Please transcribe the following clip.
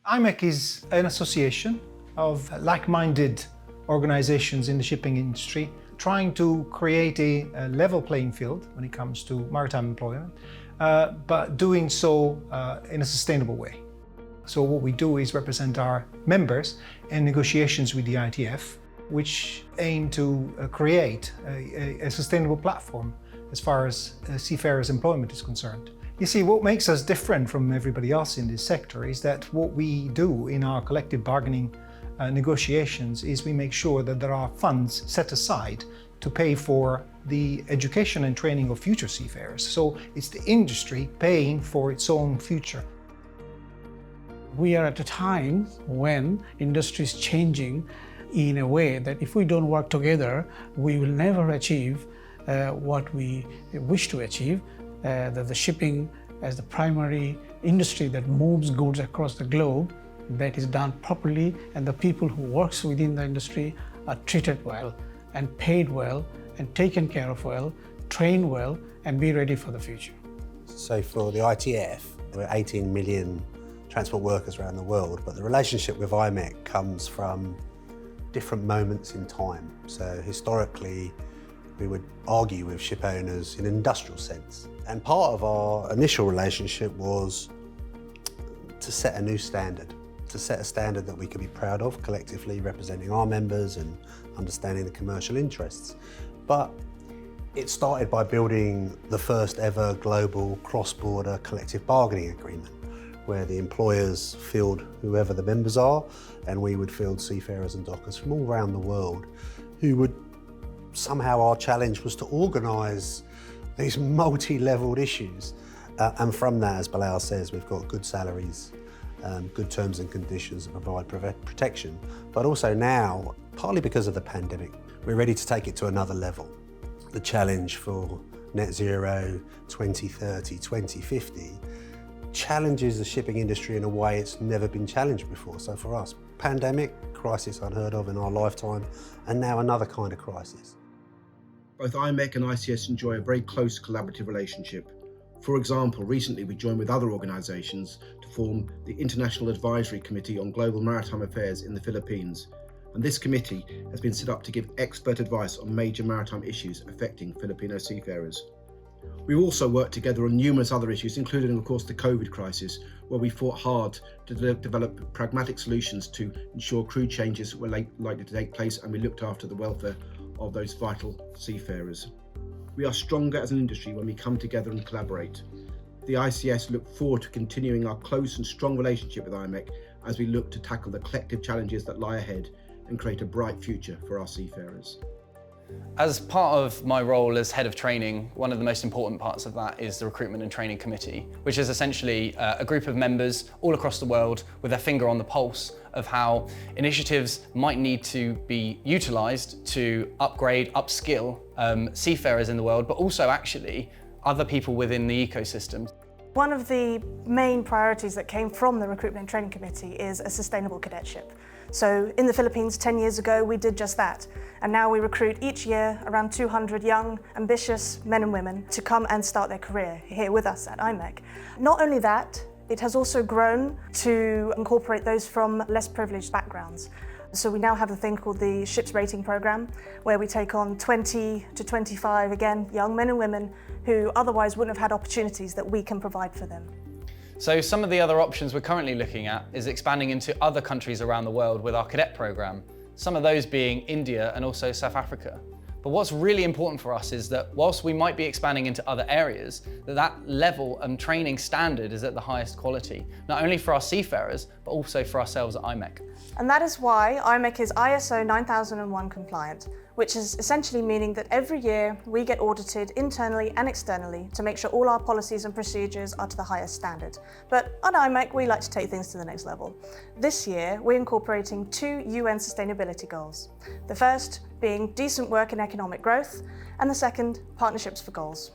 IMEC is an association of like-minded organizations in the shipping industry trying to create a level playing field when it comes to maritime employment, but doing so in a sustainable way. So what we do is represent our members in negotiations with the ITF, which aim to create a sustainable platform as far as seafarers' employment is concerned. You see, what makes us different from everybody else in this sector is that what we do in our collective bargaining negotiations is we make sure that there are funds set aside to pay for the education and training of future seafarers. So it's the industry paying for its own future. We are at a time when industry is changing in a way that if we don't work together, we will never achieve what we wish to achieve. That the shipping as the primary industry that moves goods across the globe, that is done properly, and the people who works within the industry are treated well and paid well and taken care of well, trained well, and be ready for the future. So for the ITF, there are 18 million transport workers around the world, but the relationship with IMEC comes from different moments in time. So historically, we would argue with ship owners in an industrial sense. And part of our initial relationship was to set a new standard, to set a standard that we could be proud of, collectively representing our members and understanding the commercial interests. But it started by building the first ever global cross-border collective bargaining agreement, where the employers field whoever the members are, and we would field seafarers and dockers from all around the world who would somehow, our challenge was to organise these multi-levelled issues. And from that, as Bilal says, we've got good salaries, good terms and conditions that provide protection. But also now, partly because of the pandemic, we're ready to take it to another level. The challenge for net zero 2030, 2050 challenges the shipping industry in a way it's never been challenged before. So for us, pandemic, crisis unheard of in our lifetime, and now another kind of crisis. Both IMEC and ICS enjoy a very close collaborative relationship. For example, recently we joined with other organisations to form the International Advisory Committee on Global Maritime Affairs in the Philippines, and this committee has been set up to give expert advice on major maritime issues affecting Filipino seafarers. We also worked together on numerous other issues, including of course the COVID crisis, where we fought hard to develop pragmatic solutions to ensure crew changes were likely to take place, and we looked after the welfare of those vital seafarers. We are stronger as an industry when we come together and collaborate. The ICS look forward to continuing our close and strong relationship with IMEC as we look to tackle the collective challenges that lie ahead and create a bright future for our seafarers. As part of my role as head of training, one of the most important parts of that is the Recruitment and Training Committee, which is essentially a group of members all across the world with their finger on the pulse of how initiatives might need to be utilised to upgrade, upskill seafarers in the world, but also actually other people within the ecosystem. One of the main priorities that came from the Recruitment and Training Committee is a sustainable cadetship. So in the Philippines 10 years ago, we did just that. And now we recruit each year around 200 young, ambitious men and women to come and start their career here with us at IMEC. Not only that, it has also grown to incorporate those from less privileged backgrounds. So we now have a thing called the Ships Rating Programme, where we take on 20 to 25, again, young men and women who otherwise wouldn't have had opportunities that we can provide for them. So some of the other options we're currently looking at is expanding into other countries around the world with our cadet programme, some of those being India and also South Africa. But what's really important for us is that whilst we might be expanding into other areas, that level and training standard is at the highest quality, not only for our seafarers, but also for ourselves at IMEC. And that is why IMEC is ISO 9001 compliant, which is essentially meaning that every year we get audited internally and externally to make sure all our policies and procedures are to the highest standard. But at IMEC, we like to take things to the next level. This year, we're incorporating 2 UN sustainability goals. The first being decent work and economic growth, and the second, partnerships for goals.